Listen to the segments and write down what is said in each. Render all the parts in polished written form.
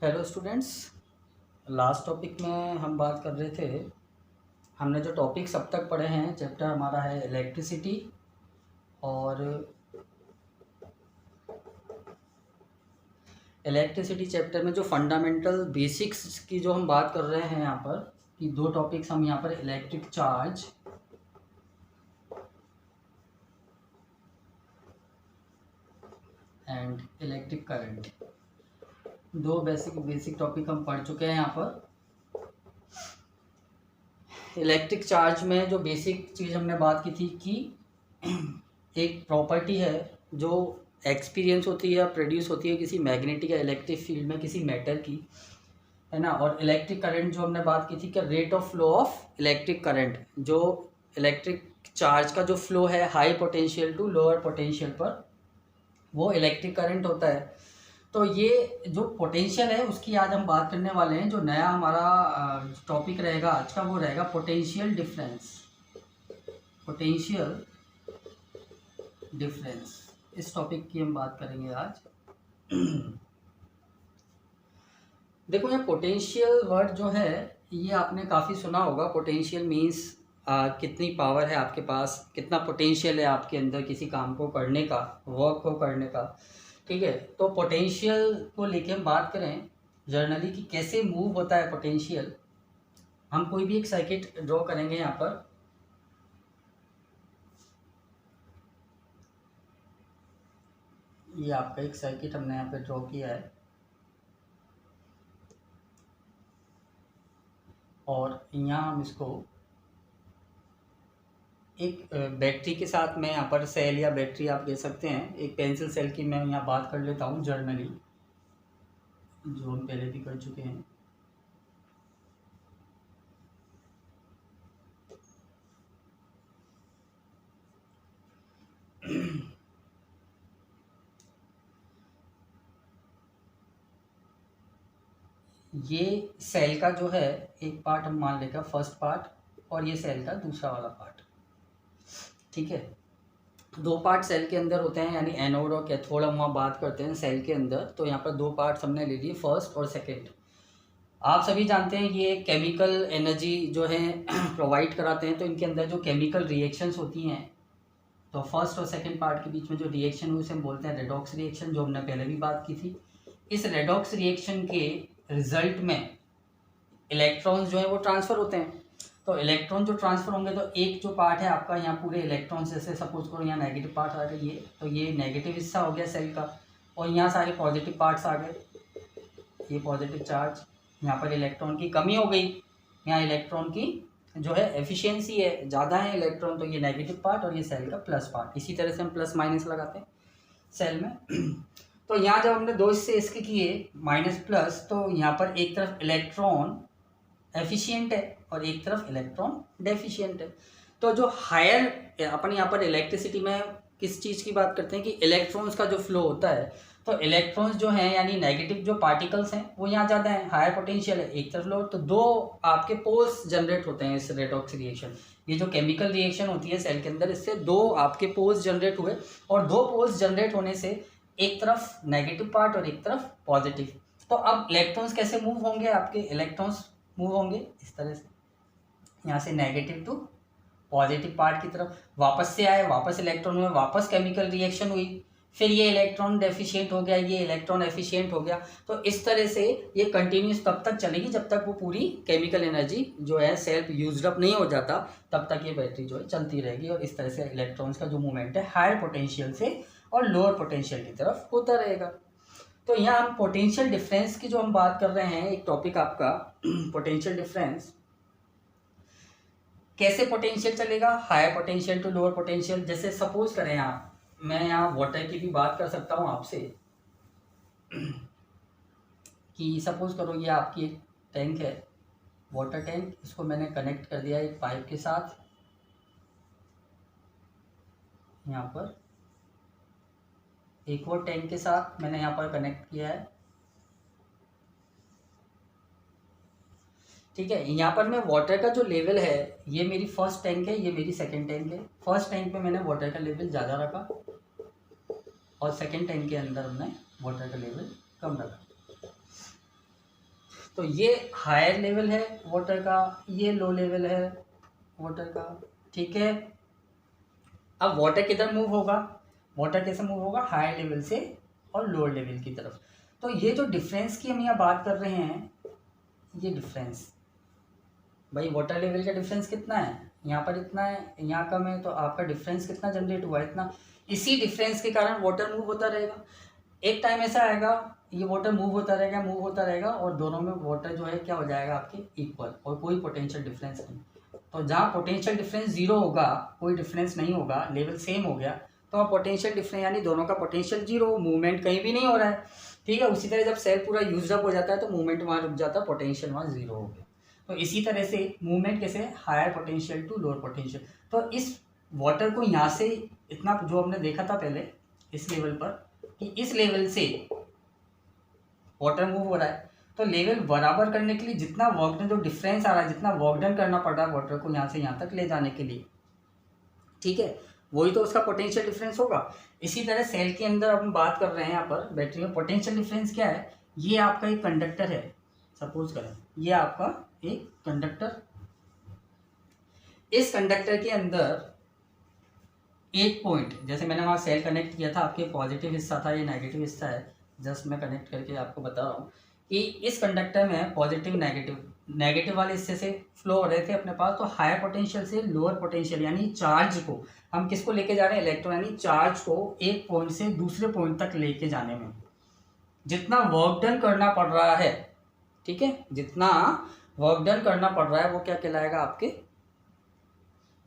Hello students. Last topic में हम बात कर रहे थे। हमने जो टॉपिक्स अब तक पढ़े हैं, चैप्टर हमारा है इलेक्ट्रिसिटी। और इलेक्ट्रिसिटी चैप्टर में जो फंडामेंटल बेसिक्स की जो हम बात कर रहे हैं यहाँ पर, कि दो टॉपिक्स हम यहाँ पर electric charge and electric current, दो बेसिक टॉपिक हम पढ़ चुके हैं यहाँ पर। इलेक्ट्रिक चार्ज में जो बेसिक चीज़ हमने बात की थी कि एक प्रॉपर्टी है जो एक्सपीरियंस होती है या प्रोड्यूस होती है किसी मैग्नेटिक या इलेक्ट्रिक फील्ड में किसी मैटर की, है ना। और इलेक्ट्रिक करंट जो हमने बात की थी कि rate of flow of electric current, जो इलेक्ट्रिक चार्ज का जो फ्लो है high potential to lower potential पर, वो इलेक्ट्रिक करंट होता है। तो ये जो पोटेंशियल है उसकी आज हम बात करने वाले हैं। जो नया हमारा टॉपिक रहेगा आज का, वो रहेगा पोटेंशियल डिफरेंस। पोटेंशियल डिफरेंस, इस टॉपिक की हम बात करेंगे आज। देखो, ये पोटेंशियल वर्ड जो है ये आपने काफ़ी सुना होगा। पोटेंशियल मीन्स कितनी पावर है आपके पास, कितना पोटेंशियल है आपके अंदर किसी काम को करने का, वर्क को करने का। ठीक है, तो पोटेंशियल को लेके हम बात करें जर्नली कि कैसे मूव होता है पोटेंशियल। हम कोई भी एक सर्किट ड्रॉ करेंगे यहाँ पर। ये आपका एक सर्किट हमने यहाँ पे ड्रॉ किया है, और यहाँ हम इसको एक बैटरी के साथ, मैं यहाँ पर सेल या बैटरी आप कह सकते हैं, एक पेंसिल सेल की मैं यहाँ बात कर लेता हूँ जर्नली, जो हम पहले भी कर चुके हैं। ये सेल का जो है एक पार्ट हम मान लेगा फर्स्ट पार्ट, और ये सेल का दूसरा वाला पार्ट। ठीक है, दो पार्ट सेल के अंदर होते हैं, यानी एनोड और कैथोड हम वहाँ बात करते हैं सेल के अंदर। तो यहाँ पर दो पार्ट्स हमने ले लिए, फर्स्ट और सेकेंड। आप सभी जानते हैं ये केमिकल एनर्जी जो है प्रोवाइड कराते हैं। तो इनके अंदर जो केमिकल रिएक्शंस होती हैं, तो फर्स्ट और सेकंड पार्ट के बीच में जो रिएक्शन हुई उसे हम बोलते हैं रेडॉक्स रिएक्शन, जो हमने पहले भी बात की थी। इस रेडॉक्स रिएक्शन के रिजल्ट में इलेक्ट्रॉन्स जो है वो ट्रांसफ़र होते हैं। तो इलेक्ट्रॉन जो ट्रांसफ़र होंगे, तो एक जो पार्ट है आपका यहाँ पूरे इलेक्ट्रॉन्स, जैसे सपोज करो यहाँ नेगेटिव पार्ट आ गए, ये तो ये नेगेटिव हिस्सा हो गया सेल का, और यहाँ सारे पॉजिटिव पार्ट्स आ गए, ये पॉजिटिव चार्ज। यहाँ पर इलेक्ट्रॉन की कमी हो गई, यहाँ इलेक्ट्रॉन की जो है एफिशिएंसी है, ज़्यादा है इलेक्ट्रॉन, तो ये नेगेटिव पार्ट और ये सेल का प्लस पार्ट। इसी तरह से हम प्लस माइनस लगाते हैं सेल में। तो यहाँ जब हमने दो हिस्से इसके किए माइनस प्लस, तो यहाँ पर एक तरफ इलेक्ट्रॉन एफिशिएंट है और एक तरफ इलेक्ट्रॉन डेफिशिएंट है। तो जो हायर, अपन यहाँ पर इलेक्ट्रिसिटी में किस चीज़ की बात करते हैं कि इलेक्ट्रॉन्स का जो फ्लो होता है, तो इलेक्ट्रॉन्स जो हैं यानी नेगेटिव जो पार्टिकल्स हैं वो यहाँ ज़्यादा हैं, हायर पोटेंशियल है, एक तरफ लो, तो दो आपके पोल्स जनरेट होते हैं इस रेडॉक्स रिएक्शन। ये जो केमिकल रिएक्शन होती है सेल के अंदर, इससे दो आपके पोल्स जनरेट हुए, और दो पोल्स जनरेट होने से एक तरफ नेगेटिव पार्ट और एक तरफ पॉजिटिव। तो अब इलेक्ट्रॉन्स कैसे मूव होंगे, आपके इलेक्ट्रॉन्स मूव होंगे इस तरह से, यहाँ से नेगेटिव टू पॉजिटिव पार्ट की तरफ वापस से आए, वापस इलेक्ट्रॉन में वापस केमिकल रिएक्शन हुई, फिर ये इलेक्ट्रॉन डेफिशिएंट हो गया, ये इलेक्ट्रॉन एफिशिएंट हो गया। तो इस तरह से ये कंटिन्यूस तब तक चलेगी जब तक वो पूरी केमिकल एनर्जी जो है सेल्फ यूज्ड अप नहीं हो जाता, तब तक ये बैटरी जो है चलती रहेगी। और इस तरह से इलेक्ट्रॉन्स का जो मूवमेंट है हायर पोटेंशियल से और लोअर पोटेंशियल की तरफ होता रहेगा। तो यहाँ हम पोटेंशियल डिफरेंस की जो हम बात कर रहे हैं, एक टॉपिक आपका पोटेंशियल डिफरेंस। कैसे पोटेंशियल चलेगा, higher potential to lower potential. जैसे सपोज करें यहाँ, मैं यहाँ वाटर की भी बात कर सकता हूँ आपसे, कि सपोज करो ये आपकी एक टैंक है, वाटर टैंक, इसको मैंने कनेक्ट कर दिया एक पाइप के साथ यहाँ पर, एक और टैंक के साथ मैंने यहाँ पर कनेक्ट किया है। ठीक है, यहाँ पर मैं वाटर का जो लेवल है, ये मेरी फर्स्ट टैंक है, ये मेरी सेकंड टैंक है। फर्स्ट टैंक में मैंने वाटर का लेवल ज़्यादा रखा, और सेकंड टैंक के अंदर हमने वाटर का लेवल कम रखा। तो ये हायर लेवल है वाटर का, ये लो लेवल है वाटर का, ठीक है। अब वाटर किधर मूव होगा, वाटर कैसे मूव होगा, हायर लेवल से और लोअर लेवल की तरफ। तो ये जो डिफरेंस की हम यहाँ बात कर रहे हैं, ये डिफरेंस भाई वाटर लेवल का डिफरेंस कितना है, यहाँ पर इतना है, यहाँ कम है, तो आपका डिफरेंस कितना जनरेट हुआ है, इतना। इसी डिफरेंस के कारण वाटर मूव होता रहेगा। एक टाइम ऐसा आएगा ये वाटर मूव होता रहेगा, मूव होता रहेगा, और दोनों में वाटर जो है क्या हो जाएगा आपके इक्वल, और कोई पोटेंशियल डिफरेंस नहीं। तो जहाँ पोटेंशियल डिफरेंस जीरो होगा, कोई डिफरेंस नहीं होगा, लेवल सेम हो गया, तो वहाँ पोटेंशियल डिफरेंस यानी दोनों का पोटेंशियल जीरो, मूवमेंट कहीं भी नहीं हो रहा है, ठीक है। उसी तरह जब सेल पूरा यूज अप हो जाता है तो मूवमेंट वहाँ रुक जाता है, पोटेंशियल वहाँ जीरो हो गया। तो इसी तरह से मूवमेंट कैसे, higher potential to lower potential. तो इस वाटर को यहाँ से इतना जो हमने देखा था पहले इस लेवल पर, कि इस लेवल से वाटर मूव हो रहा है, तो लेवल बराबर करने के लिए जितना वर्क डन, जो डिफरेंस आ रहा है, जितना वर्क डन करना पड़ रहा है वाटर को यहाँ से यहाँ तक ले जाने के लिए, ठीक है, वही तो उसका पोटेंशियल डिफरेंस होगा। इसी तरह सेल के अंदर अब हम बात कर रहे हैं, यहाँ पर बैटरी में पोटेंशियल डिफरेंस क्या है, ये आपका एक कंडक्टर है, सपोज करें ये आपका एक कंडक्टर, इस कंडक्टर के अंदर एक पॉइंट, जैसे मैंने वहाँ सेल कनेक्ट किया था, आपके पॉजिटिव हिस्सा था, ये नेगेटिव हिस्सा है, जस्ट मैं कनेक्ट करके आपको बता रहा हूँ कि इस कंडक्टर में पॉजिटिव नेगेटिव वाले हिस्से से फ्लो हो रहे थे अपने पास, तो हायर पोटेंशियल से लोअर पोटेंशियल यानी चार्ज को हम किसको लेके जा रहे हैं, इलेक्ट्रॉन यानी चार्ज को एक पॉइंट से दूसरे पॉइंट तक लेके जाने में जितना वर्क डन करना पड़ रहा है, ठीक है, जितना वर्क डन करना पड़ रहा है वो क्या कहलाएगा आपके,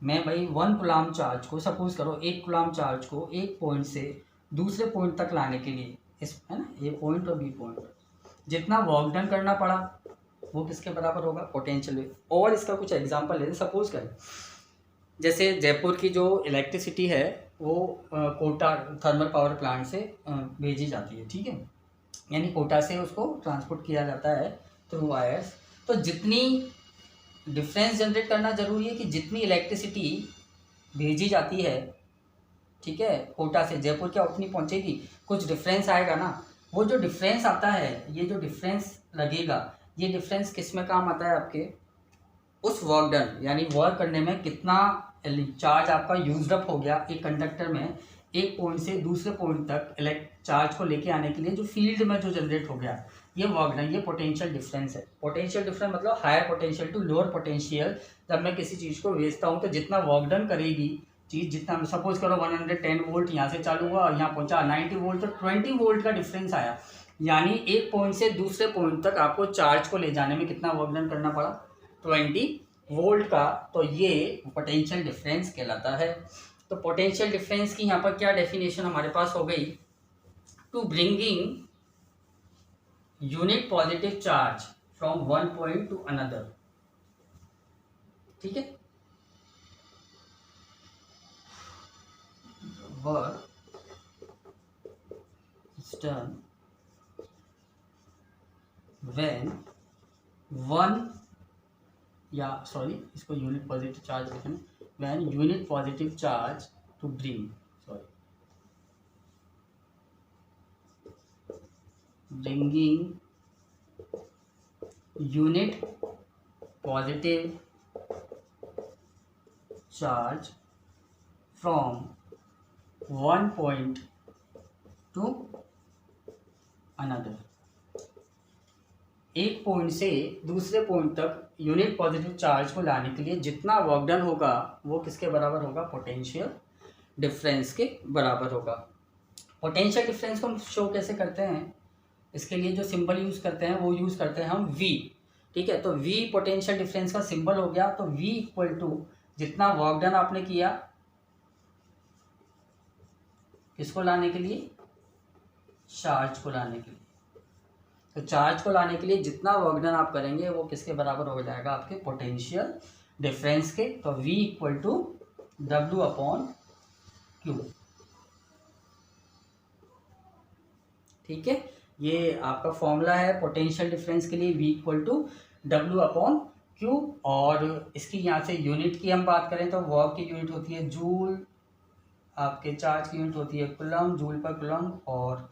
मैं भाई 1 कूलम्ब चार्ज को, सपोज करो 1 कूलम्ब चार्ज को एक पॉइंट से दूसरे पॉइंट तक लाने के लिए, इस है ना, ए पॉइंट और बी पॉइंट, जितना वर्क डन करना पड़ा वो किसके बराबर होगा, पोटेंशियल। और इसका कुछ एग्जांपल लेते, सपोज करें जैसे जयपुर की जो इलेक्ट्रिसिटी है वो कोटा थर्मल पावर प्लांट से भेजी जाती है, ठीक है, यानी कोटा से उसको ट्रांसपोर्ट किया जाता है थ्रू वायर्स। तो जितनी डिफरेंस जनरेट करना जरूरी है कि जितनी इलेक्ट्रिसिटी भेजी जाती है, ठीक है, कोटा से जयपुर क्या उतनी पहुंचेगी, कुछ डिफरेंस आएगा ना, वो जो डिफरेंस आता है, ये जो डिफरेंस लगेगा, ये डिफरेंस किस में काम आता है आपके, उस वर्क डन यानी वर्क करने में कितना चार्ज आपका यूज्ड अप हो गया एक कंडक्टर में, एक पॉइंट से दूसरे पॉइंट तक चार्ज को लेके आने के लिए जो फील्ड में जो जनरेट हो गया, ये वर्क डन, ये पोटेंशियल डिफरेंस है। पोटेंशियल डिफरेंस मतलब higher potential to lower potential. जब मैं किसी चीज़ को भेजता हूँ तो जितना वर्क डन करेगी चीज़, जितना सपोज करो 110 वोल्ट यहाँ से चालू हुआ और यहाँ पहुँचा 90 वोल्ट, तो 20 वोल्ट का डिफरेंस आया, यानी एक पॉइंट से दूसरे पॉइंट तक आपको चार्ज को ले जाने में कितना वर्क डन करना पड़ा, 20 वोल्ट का। तो ये पोटेंशियल डिफरेंस कहलाता है। तो पोटेंशियल डिफरेंस की यहाँ पर क्या डेफिनेशन हमारे पास हो गई, to bringing unit positive charge from one point to another, ठीक है, work is done when one, या सॉरी इसको यूनिट पॉजिटिव चार्ज लिखना, when unit positive charge to bring, sorry bringing unit positive charge from one point to another, एक point से दूसरे point तक unit positive charge को लाने के लिए जितना वर्क डन होगा वो किसके बराबर होगा, पोटेंशियल डिफरेंस के बराबर होगा। पोटेंशियल डिफरेंस को हम शो कैसे करते हैं, इसके लिए जो सिंबल यूज़ करते हैं वो यूज़ करते हैं हम V, ठीक है। तो V पोटेंशियल डिफरेंस का सिंबल हो गया, तो V इक्वल टू जितना वर्क डन आपने किया किसको लाने के लिए, चार्ज को लाने के लिए, तो चार्ज को लाने के लिए जितना वर्क डन आप करेंगे वो किसके बराबर हो जाएगा, आपके पोटेंशियल डिफरेंस के। तो V equal to W upon Q, ठीक है, ये आपका फॉर्मूला है पोटेंशियल डिफरेंस के लिए, V equal to W upon Q। और इसकी यहाँ से यूनिट की हम बात करें तो वर्क की यूनिट होती है जूल, आपके चार्ज की यूनिट होती है कूलम, जूल पर कूलम, और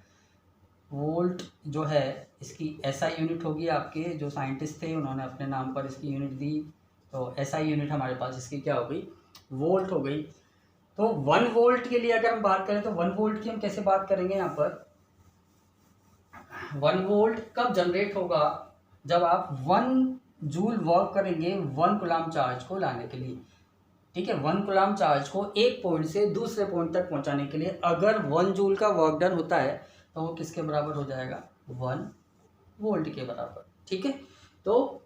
वोल्ट जो है इसकी एसआई यूनिट होगी, आपके जो साइंटिस्ट थे उन्होंने अपने नाम पर इसकी यूनिट दी, तो एसआई यूनिट हमारे पास इसकी क्या हो गई, वोल्ट हो गई। तो 1 वोल्ट के लिए अगर हम बात करें तो 1 वोल्ट की हम कैसे बात करेंगे, यहाँ पर 1 वोल्ट कब जनरेट होगा, जब आप 1 जूल वर्क करेंगे 1 कूलम चार्ज को लाने के लिए। ठीक है, 1 कूलम चार्ज को एक पॉइंट से दूसरे पॉइंट तक पहुंचाने के लिए अगर 1 जूल का वर्क डन होता है तो वो किसके बराबर हो जाएगा, 1 वोल्ट के बराबर। ठीक है, तो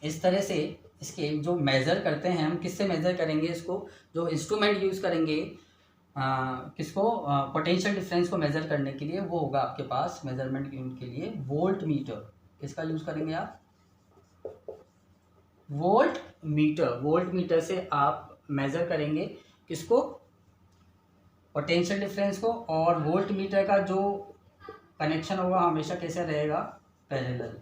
इस तरह से इसके जो मेज़र करते हैं हम, किससे मेज़र करेंगे इसको, जो इंस्ट्रूमेंट यूज़ करेंगे किसको, पोटेंशियल डिफरेंस को मेज़र करने के लिए, वो होगा आपके पास मेजरमेंट यूनिट के लिए वोल्ट मीटर। किसका यूज़ करेंगे आप, वोल्ट मीटर। वोल्ट मीटर से आप मेज़र करेंगे किसको, पोटेंशियल डिफरेंस को। और वोल्ट मीटर का जो कनेक्शन होगा हमेशा कैसे रहेगा, पैरेलल।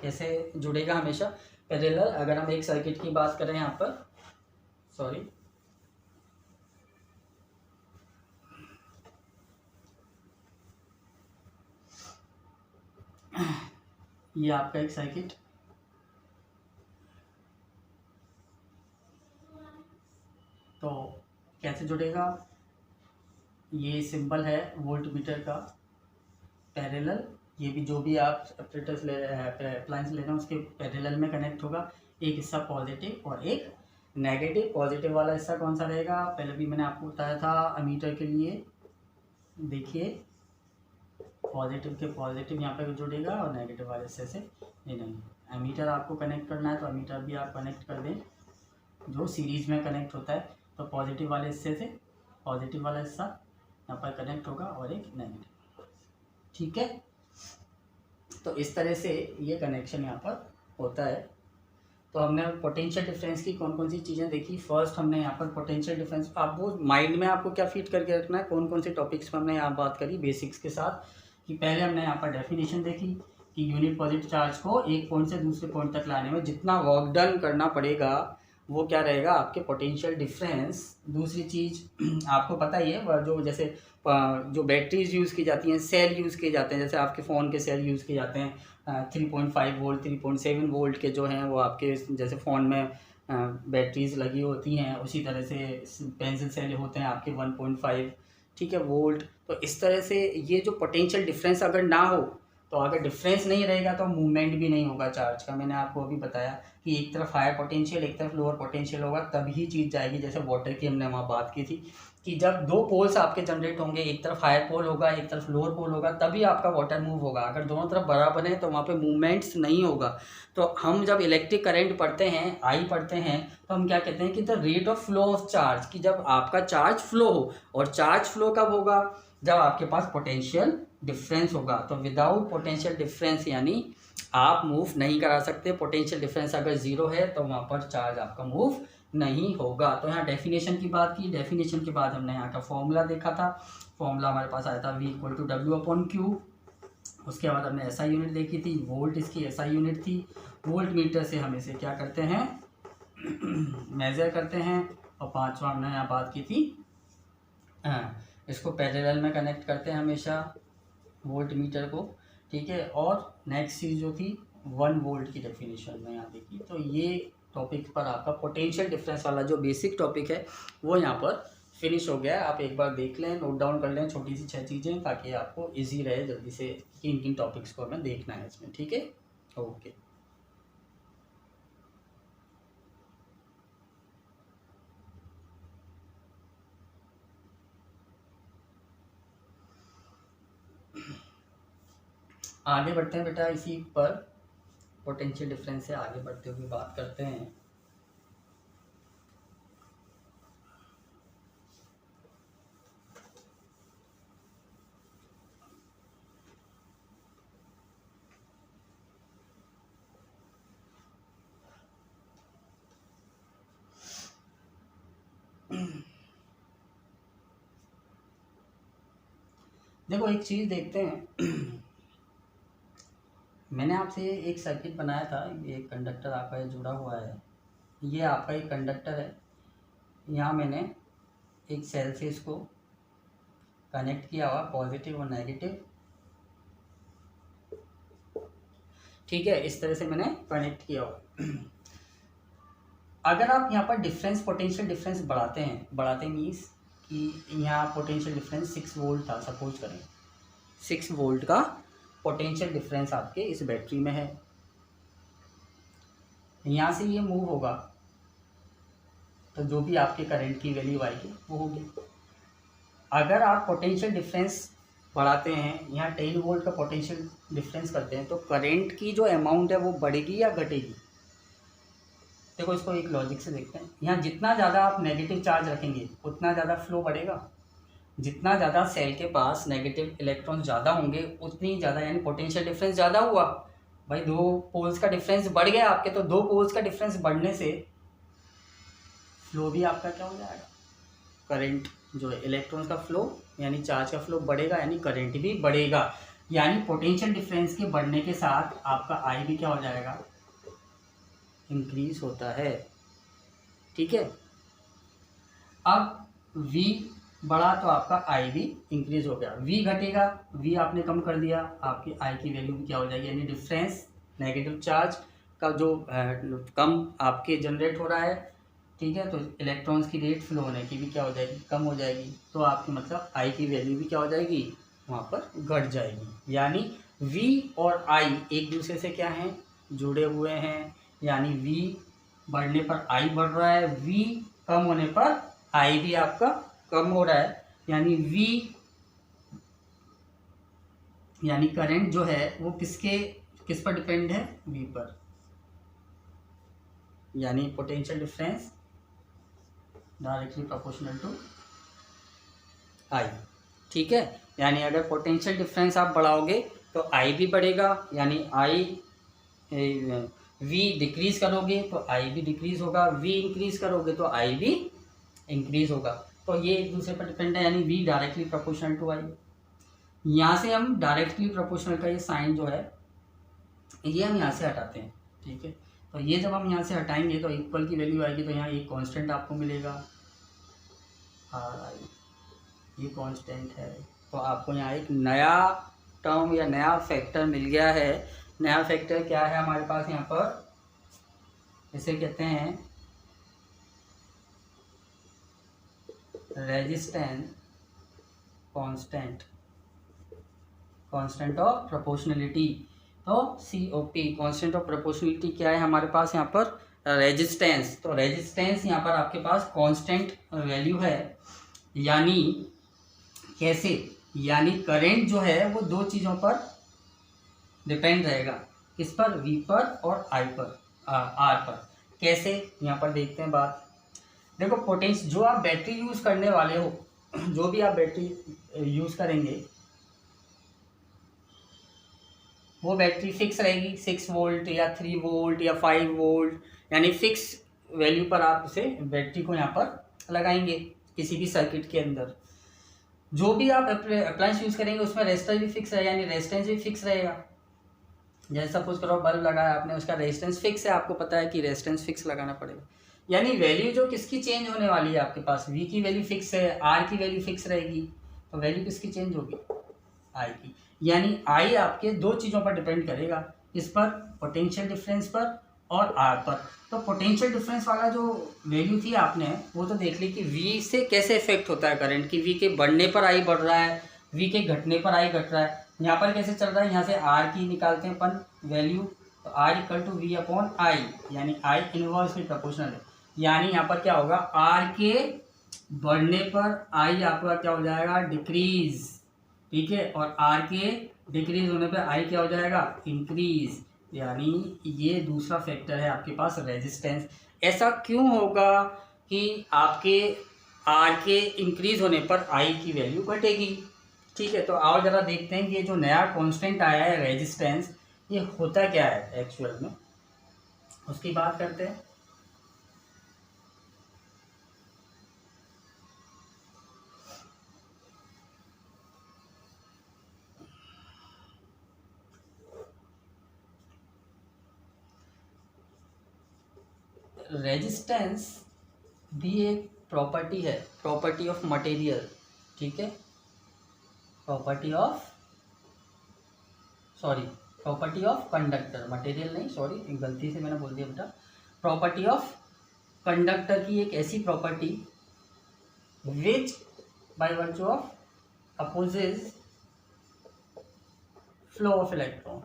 कैसे जुड़ेगा, हमेशा पैरेलल। अगर हम एक सर्किट की बात करें यहाँ पर, सॉरी, ये आपका एक सर्किट, तो कैसे जुड़ेगा, ये सिंबल है वोल्ट मीटर का, पैरेलल। ये भी जो भी आप ऑपरेटर्स ले रहे हैं, अप्लायंस ले रहे हैं, उसके पैरेलल में कनेक्ट होगा। एक हिस्सा पॉजिटिव और एक नेगेटिव। पॉजिटिव वाला हिस्सा कौन सा रहेगा, पहले भी मैंने आपको बताया था अमीटर के लिए। देखिए, पॉजिटिव के पॉजिटिव यहाँ पर जुड़ेगा और नेगेटिव वाले हिस्से से नहीं। अमीटर आपको कनेक्ट करना है तो अमीटर भी आप कनेक्ट कर दें, जो सीरीज में कनेक्ट होता है। तो पॉजिटिव वाले हिस्से से पॉजिटिव वाला हिस्सा यहाँ पर कनेक्ट होगा और एक नेगेटिव। ठीक है, तो इस तरह से ये कनेक्शन यहाँ पर होता है। तो हमने पोटेंशियल डिफरेंस की कौन कौन सी चीज़ें देखी। फर्स्ट हमने यहाँ पर पोटेंशियल डिफरेंस, आप वो माइंड में आपको क्या फिट करके रखना है, कौन कौन से टॉपिक्स पर हमने यहाँ बात करी बेसिक्स के साथ। कि पहले हमने यहाँ पर डेफिनेशन देखी कि यूनिट पॉजिटिव चार्ज को एक पॉइंट से दूसरे पॉइंट तक लाने में जितना वर्क डन करना पड़ेगा वो क्या रहेगा, आपके पोटेंशियल डिफरेंस। दूसरी चीज़ आपको पता ही है, जो जैसे जो बैटरीज यूज़ की जाती हैं, सेल यूज़ किए जाते हैं, जैसे आपके फ़ोन के सेल यूज़ किए जाते हैं 3.5 वोल्ट 3.7 वोल्ट के जो हैं वो आपके जैसे फ़ोन में बैटरीज लगी होती हैं, उसी तरह से पेंसिल सेल होते हैं आपके 1.5, ठीक है, वोल्ट। तो इस तरह से ये जो पोटेंशियल डिफरेंस अगर ना हो, तो अगर डिफरेंस नहीं रहेगा तो मूवमेंट भी नहीं होगा चार्ज का। मैंने आपको अभी बताया कि एक तरफ हायर पोटेंशियल एक तरफ लोअर पोटेंशियल होगा तभी चीज़ जाएगी। जैसे वाटर की हमने वहाँ बात की थी कि जब 2 पोल्स आपके जनरेट होंगे, एक तरफ हायर पोल होगा एक तरफ लोअर पोल होगा, तभी आपका वाटर मूव होगा। अगर दोनों तरफ बराबर है तो वहाँ पे मूवमेंट्स नहीं होगा। तो हम जब इलेक्ट्रिक करंट पढ़ते हैं, आई पढ़ते हैं, तो हम क्या कहते हैं कि the rate of flow of charge, कि जब आपका चार्ज फ्लो हो। और चार्ज फ्लो कब होगा, जब आपके पास पोटेंशियल डिफरेंस होगा। तो विदाउट पोटेंशियल डिफरेंस यानी आप मूव नहीं करा सकते। पोटेंशियल डिफरेंस अगर ज़ीरो है तो वहाँ पर चार्ज आपका मूव नहीं होगा। तो यहाँ डेफिनेशन की बात की, डेफिनेशन के बाद हमने यहाँ का फॉर्मूला देखा था। फॉर्मूला हमारे पास आया था V=W/Q। उसके बाद हमने एसआई यूनिट देखी थी, वोल्ट इसकी एसआई यूनिट थी। वोल्ट मीटर से हम इसे क्या करते हैं, मेज़र करते हैं। और पांचवा हमने यहाँ बात की थी, इसको पैरेलल में कनेक्ट करते हैं हमेशा वोल्ट मीटर को, ठीक है। और नेक्स्ट चीज़ जो थी 1 वोल्ट की डेफिनेशन में यहाँ देखी। तो ये टॉपिक पर आपका पोटेंशियल डिफरेंस वाला जो बेसिक टॉपिक है वो यहाँ पर फिनिश हो गया है। आप एक बार देख लें, नोट डाउन कर लें छोटी सी 6 चीज़ें, ताकि आपको इजी रहे जल्दी से किन किन टॉपिक्स को हमें देखना है इसमें, ठीक है। ओके, आगे बढ़ते हैं बेटा। इसी पर पोटेंशियल डिफरेंस से आगे बढ़ते हुए बात करते हैं। देखो एक चीज़ देखते हैं। मैंने आपसे एक सर्किट बनाया था, ये कंडक्टर आपका ये जुड़ा हुआ है, ये आपका एक कंडक्टर है। यहाँ मैंने एक सेल से इसको कनेक्ट किया हुआ, पॉजिटिव और नेगेटिव। ठीक है, इस तरह से मैंने कनेक्ट किया हुआ। अगर आप यहाँ पर डिफरेंस, पोटेंशियल डिफरेंस बढ़ाते मीन्स कि यहाँ पोटेंशियल डिफरेंस 6 वोल्ट था, सपोज करें 6 वोल्ट का पोटेंशियल डिफरेंस आपके इस बैटरी में है, यहाँ से ये मूव होगा तो जो भी आपके करंट की वैल्यू आएगी वो होगी। अगर आप पोटेंशियल डिफरेंस बढ़ाते हैं, यहाँ 10 वोल्ट का पोटेंशियल डिफरेंस करते हैं, तो करंट की जो अमाउंट है वो बढ़ेगी या घटेगी? देखो इसको एक लॉजिक से देखते हैं। यहाँ जितना ज़्यादा आप नेगेटिव चार्ज रखेंगे उतना ज़्यादा फ्लो बढ़ेगा, जितना ज़्यादा सेल के पास नेगेटिव इलेक्ट्रॉन ज़्यादा होंगे उतनी ज़्यादा, यानी पोटेंशियल डिफरेंस ज़्यादा हुआ। भाई 2 पोल्स का डिफरेंस बढ़ गया आपके, तो 2 पोल्स का डिफरेंस बढ़ने से फ्लो भी आपका क्या हो जाएगा, करंट जो है इलेक्ट्रॉन्स का फ्लो यानी चार्ज का फ्लो बढ़ेगा, यानी करंट भी बढ़ेगा। यानी पोटेंशियल डिफरेंस के बढ़ने के साथ आपका आई भी क्या हो जाएगा, इंक्रीज होता है। ठीक है, अब V बढ़ा तो आपका आई भी इंक्रीज हो गया, V घटेगा, V आपने कम कर दिया, आपकी आई की वैल्यू भी क्या हो जाएगी, यानी डिफरेंस नेगेटिव चार्ज का जो कम आपके जनरेट हो रहा है, ठीक है, तो इलेक्ट्रॉन्स की रेट फ्लो होने की भी क्या हो जाएगी, कम हो जाएगी, तो आपकी मतलब आई की वैल्यू भी क्या हो जाएगी, वहाँ पर घट जाएगी। यानी V और I एक दूसरे से क्या हैं, जुड़े हुए हैं, यानी V बढ़ने पर I बढ़ रहा है, V कम होने पर I भी आपका कम हो रहा है, यानी V यानी करंट जो है वो किस पर डिपेंड है, V पर, यानी potential difference directly proportional to I। ठीक है, यानी अगर पोटेंशियल डिफरेंस आप बढ़ाओगे तो I भी बढ़ेगा, यानी V डिक्रीज करोगे तो I भी डिक्रीज होगा, V इंक्रीज करोगे तो I भी इंक्रीज होगा, तो ये एक दूसरे पर डिपेंड है, यानी V directly proportional to I। यहाँ से हम डायरेक्टली प्रोपोर्शनल का ये साइन जो है ये हम यहाँ से हटाते हैं। ठीक है, तो ये जब हम यहाँ से हटाएंगे तो इक्वल की वैल्यू आएगी, तो यहाँ एक कांस्टेंट आपको मिलेगा RI, ये कांस्टेंट है, तो आपको यहाँ एक नया टर्म या नया फैक्टर मिल गया है। नया फैक्टर क्या है हमारे पास यहाँ पर, इसे कहते हैं resistance constant, constant of proportionality. तो COP कांस्टेंट ऑफ प्रोपोर्शनलिटी क्या है हमारे पास यहाँ पर, रेजिस्टेंस। तो रेजिस्टेंस यहाँ पर आपके पास कांस्टेंट वैल्यू है, यानी कैसे, यानी करंट जो है वो 2 चीज़ों पर डिपेंड रहेगा, किस पर, V पर और I पर, R पर। कैसे, यहाँ पर देखते हैं बात। देखो पोटेंशियल जो आप बैटरी यूज़ करने वाले हो, जो भी आप बैटरी यूज़ करेंगे वो बैटरी फिक्स रहेगी, 6 वोल्ट या 3 वोल्ट या 5 वोल्ट, यानी फिक्स वैल्यू पर आप उसे बैटरी को यहाँ पर लगाएंगे किसी भी सर्किट के अंदर। जो भी आप अप्लायंस यूज़ करेंगे उसमें रेजिस्टेंस भी फिक्स रहेगा, यानी रेजिस्टेंस भी फिक्स रहेगा। जैसे सपोज करो बल्ब लगाया आपने, उसका रेजिस्टेंस फिक्स है, आपको पता है कि रेजिस्टेंस फिक्स लगाना पड़ेगा, यानी वैल्यू जो किसकी चेंज होने वाली है आपके पास, V की वैल्यू फिक्स है, R की वैल्यू फिक्स रहेगी, तो वैल्यू किसकी चेंज होगी, I की। यानी I आपके 2 चीज़ों पर डिपेंड करेगा, इस पर, पोटेंशियल डिफरेंस पर और R पर। तो पोटेंशियल डिफरेंस वाला जो वैल्यू थी आपने वो तो देख ली कि V से कैसे इफेक्ट होता है करंट, की V के बढ़ने पर I बढ़ रहा है, V के घटने पर I घट रहा है। यहाँ पर कैसे चल रहा है, यहाँ से R की निकालते हैं अपन वैल्यू, तो R equal to V upon I, यानी I इनवर्सली प्रोपोर्शनल है, यानी यहाँ पर क्या होगा, R के बढ़ने पर I आपका क्या हो जाएगा, डिक्रीज। ठीक है, और R के डिक्रीज होने पर I क्या हो जाएगा, इंक्रीज, यानी ये दूसरा फैक्टर है आपके पास रेजिस्टेंस। ऐसा क्यों होगा कि आपके R के इंक्रीज होने पर I की वैल्यू घटेगी। ठीक है, तो आओ जरा देखते हैं कि ये जो नया कांस्टेंट आया है रेजिस्टेंस, ये होता क्या है एक्चुअल में, उसकी बात करते हैं। रेजिस्टेंस भी एक प्रॉपर्टी है, प्रॉपर्टी ऑफ मटेरियल। ठीक है, property of property of conductor, material नहीं, सॉरी गलती से मैंने बोल दिया बेटा। प्रॉपर्टी ऑफ कंडक्टर की एक ऐसी property which by virtue of opposes flow of electron,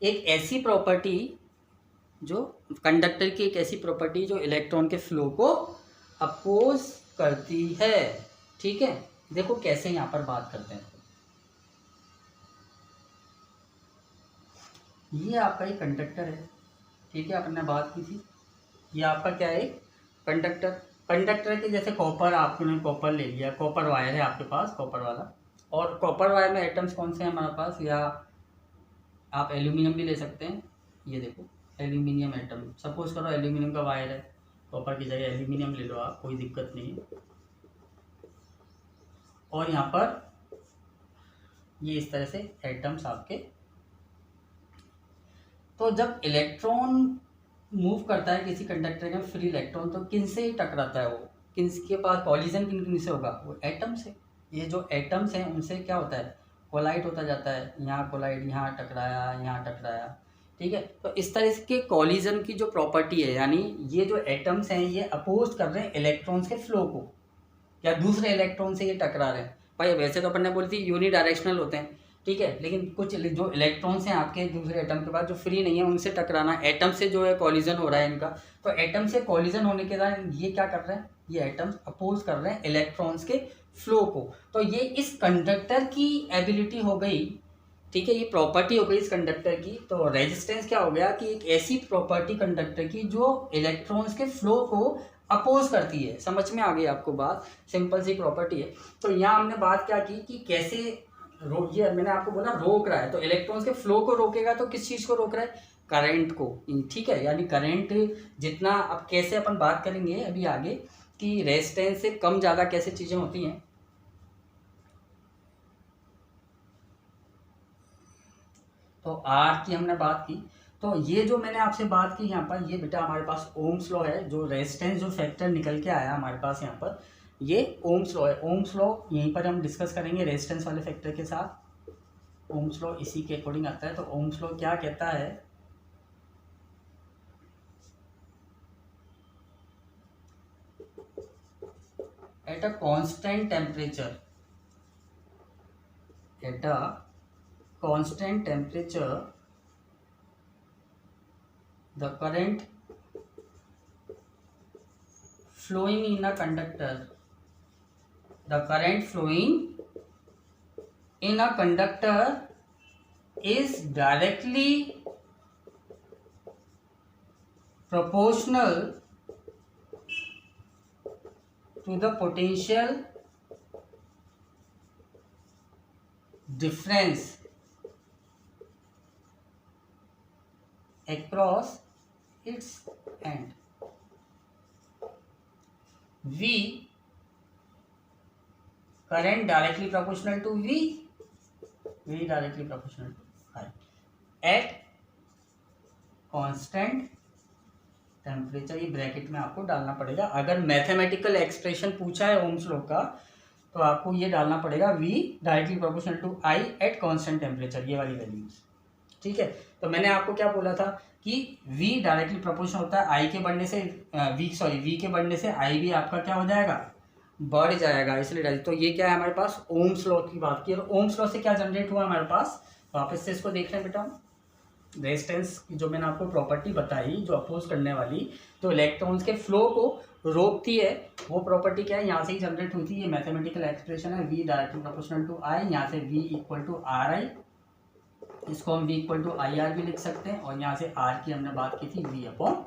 एक ऐसी प्रॉपर्टी जो कंडक्टर की एक ऐसी प्रॉपर्टी जो इलेक्ट्रॉन के फ्लो को अपोज करती है। ठीक है, देखो कैसे यहाँ पर बात करते हैं। ये आपका एक कंडक्टर है, ठीक है, अपन ने बात की थी। ये आपका क्या है, कंडक्टर। कंडक्टर के जैसे कॉपर, आपने कॉपर ले लिया, कॉपर वायर है आपके पास, कॉपर वाला। और कॉपर वायर में एटम्स कौन से हैं हमारे पास, या आप एल्यूमिनियम भी ले सकते हैं। ये देखो एल्यूमिनियम एटम, सपोज करो एल्यूमिनियम का वायर है, कॉपर की जगह एल्यूमिनियम ले लो आप, कोई दिक्कत नहीं है। और यहाँ पर ये इस तरह से एटम्स आपके। तो जब इलेक्ट्रॉन मूव करता है किसी कंडक्टर का फ्री इलेक्ट्रॉन, तो किन से टकराता है वो, किसके पास कॉलिजन किन किन से होगा, वो एटम से। ये जो एटम्स हैं उनसे क्या होता है, कोलाइड होता जाता है, यहाँ कोलाइड, यहाँ टकराया, यहाँ टकराया। ठीक है, तो इस तरह के कॉलिजन की जो प्रॉपर्टी है, यानी ये जो एटम्स हैं ये अपोज कर रहे हैं इलेक्ट्रॉन्स के फ्लो को, या दूसरे इलेक्ट्रॉन से ये टकरा रहे हैं। भाई वैसे तो अपन ने बोली थी यूनिडायरेक्शनल होते हैं, ठीक है, लेकिन कुछ जो इलेक्ट्रॉन्स हैं आपके दूसरे एटम के बाद जो फ्री नहीं है उनसे टकराना, एटम से जो है कॉलिजन हो रहा है इनका। तो एटम से कॉलिजन होने के बाद ये क्या कर रहे हैं, ये एटम्स अपोज कर रहे हैं इलेक्ट्रॉन्स के फ्लो को। तो ये इस कंडक्टर की एबिलिटी हो गई, ठीक है, ये प्रॉपर्टी हो गई इस कंडक्टर की। तो रेजिस्टेंस क्या हो गया कि एक ऐसी प्रॉपर्टी कंडक्टर की जो इलेक्ट्रॉन्स के फ्लो को अपोज करती है। समझ में आ गई आपको बात, सिंपल सी प्रॉपर्टी है। तो यहाँ हमने बात क्या की कि कैसे ये मैंने आपको बोला रोक रहा है, तो इलेक्ट्रॉन्स के फ्लो को रोकेगा तो किस चीज़ को रोक रहा है, करंट को। ठीक है, यानी करंट जितना, अब कैसे अपन बात करेंगे अभी आगे कि रेजिस्टेंस से कम ज़्यादा कैसे चीज़ें होती हैं। तो आर की हमने बात की। तो ये जो मैंने आपसे बात की यहाँ पर, ये बेटा हमारे पास ओम्स लॉ है, जो रेजिस्टेंस जो फैक्टर निकल के आया हमारे पास यहाँ पर, ये ओम्स लॉ है। ओम्स लॉ यहीं पर हम डिस्कस करेंगे रेजिस्टेंस वाले फैक्टर के साथ। ओम्स लॉ इसी के अकॉर्डिंग आता है। तो ओम्स लॉ क्या कहता है, eight a constant temperature, eight a constant temperature the current flowing in a conductor, the current flowing in a conductor is directly proportional to the potential difference across its end. V, current directly proportional to V, V directly proportional to I at constant temperature. ये bracket में आपको डालना पड़ेगा। अगर mathematical expression पूछा है Ohm's law का, तो आपको ये डालना पड़ेगा V directly proportional to I at constant temperature, ये वाली वैल्यूज। ठीक है, तो मैंने आपको क्या बोला था कि V डायरेक्टली प्रोपोर्शनल होता है I के बढ़ने से, V के बढ़ने से I भी आपका क्या हो जाएगा, बढ़ जाएगा, इसलिए डाल। तो ये क्या है हमारे पास, ओम्स लॉ की बात की। और ओम्स लॉ से क्या जनरेट हुआ हमारे पास, वापस से इसको देख रहे हैं बेटा। रेजिस्टेंस की जो मैंने आपको प्रॉपर्टी बताई, जो अपोज करने वाली, तो इलेक्ट्रॉन्स के फ्लो को रोकती है, वो प्रॉपर्टी क्या है, यहाँ से ही जनरेट हुई थी। ये मैथमेटिकल एक्सप्रेशन है, V directly proportional to I, यहाँ से V equal to R I, इसको हम V equal to I R भी लिख सकते हैं। और यहाँ से R की हमने बात की थी V अपॉन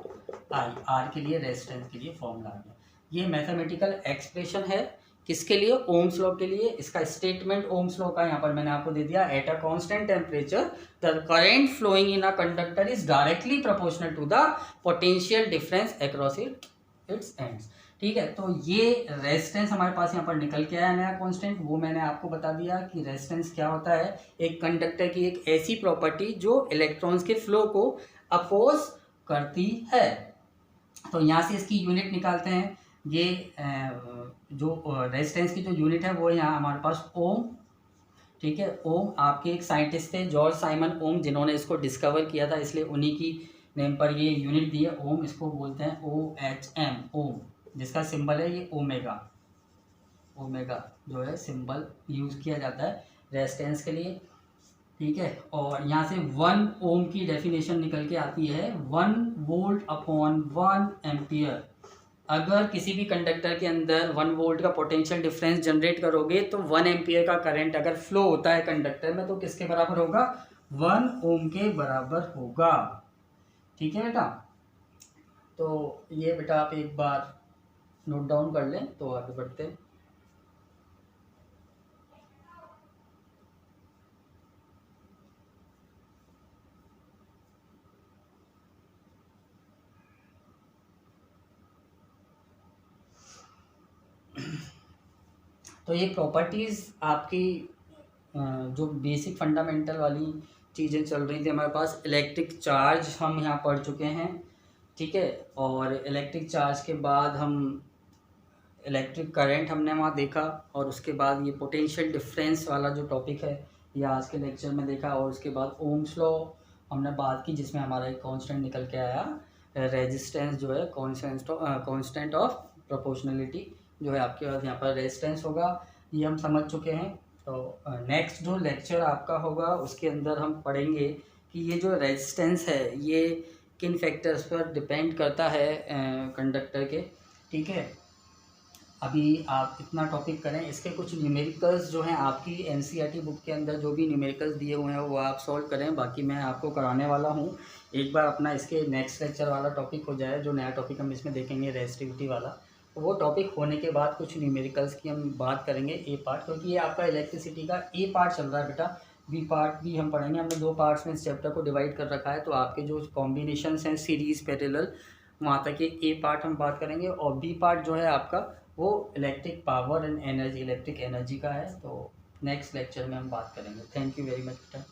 आई, R के लिए रेजिस्टेंस के लिए फॉर्मूला आ गया। ये मैथमेटिकल एक्सप्रेशन है किसके लिए, ओम्स लॉ के लिए। इसका स्टेटमेंट ओम्स लॉ का यहाँ पर मैंने आपको दे दिया, at a constant temperature the current flowing in a conductor is directly proportional to the potential difference across its ends. ठीक है, तो ये रेजिस्टेंस हमारे पास यहाँ पर निकल के आया नया कांस्टेंट, वो मैंने आपको बता दिया कि रेजिस्टेंस क्या होता है, एक कंडक्टर की एक ऐसी प्रॉपर्टी जो इलेक्ट्रॉन्स के फ्लो को अपोज करती है। तो यहाँ से इसकी यूनिट निकालते हैं। ये जो रेजिस्टेंस की जो यूनिट है वो यहाँ हमारे पास ओम, ठीक है। ओम आपके एक साइंटिस्ट थे जॉर्ज साइमन ओम, जिन्होंने इसको डिस्कवर किया था, इसलिए उन्हीं की नेम पर ये यूनिट दी है ओम। इसको बोलते हैं OHM ओम, जिसका सिंबल है ये ओमेगा। ओमेगा जो है सिंबल यूज़ किया जाता है रेजिस्टेंस के लिए, ठीक है। और यहाँ से 1 ओम की डेफिनेशन निकल के आती है 1 वोल्ट/1 एम्पियर। अगर किसी भी कंडक्टर के अंदर 1 वोल्ट का पोटेंशियल डिफरेंस जनरेट करोगे तो 1 एम्पियर का करंट अगर फ्लो होता है कंडक्टर में तो किसके बराबर होगा? 1 ओम के बराबर होगा। ठीक है बेटा, तो ये बेटा आप एक बार नोट डाउन कर लें तो आगे बढ़ते हैं। तो ये प्रॉपर्टीज़ आपकी जो बेसिक फंडामेंटल वाली चीज़ें चल रही थी हमारे पास। इलेक्ट्रिक चार्ज हम यहाँ पढ़ चुके हैं, ठीक है। और इलेक्ट्रिक चार्ज के बाद हम इलेक्ट्रिक करंट हमने वहाँ देखा, और उसके बाद ये पोटेंशियल डिफरेंस वाला जो टॉपिक है ये आज के लेक्चर में देखा। और उसके बाद ओम्स लॉ हमने बात की, जिसमें हमारा एक कांस्टेंट निकल के आया, रेजिस्टेंस जो है कांस्टेंट ऑफ प्रोपोर्शनलिटी जो है आपके पास यहाँ पर रेजिस्टेंस होगा, ये हम समझ चुके हैं। तो नेक्स्ट जो लेक्चर आपका होगा उसके अंदर हम पढ़ेंगे कि ये जो रेजिस्टेंस है ये किन फैक्टर्स पर डिपेंड करता है कंडक्टर के, ठीक है। अभी आप इतना टॉपिक करें, इसके कुछ न्यूमेरिकल्स जो हैं आपकी NCERT बुक के अंदर जो भी न्यूमेरिकल्स दिए हुए हैं वो आप सॉल्व करें। बाकी मैं आपको कराने वाला हूँ, एक बार अपना इसके नेक्स्ट लेक्चर वाला टॉपिक हो जाए, जो नया टॉपिक हम इसमें देखेंगे रेजिस्टिविटी वाला, तो वो टॉपिक होने के बाद कुछ न्यूमेरिकल्स की हम बात करेंगे ए पार्ट, क्योंकि ये आपका इलेक्ट्रिसिटी का ए पार्ट चल रहा है बेटा। बी पार्ट भी हम पढ़ेंगे, हमने 2 पार्ट्स में इस चैप्टर को डिवाइड कर रखा है। तो आपके जो कॉम्बिनेशंस हैं सीरीज़ पैरेलल, वहाँ तक ये ए पार्ट हम बात करेंगे, और बी पार्ट जो है आपका वो electric power and energy, electric energy का है। तो नेक्स्ट लेक्चर में हम बात करेंगे। थैंक यू वेरी मच बेटा।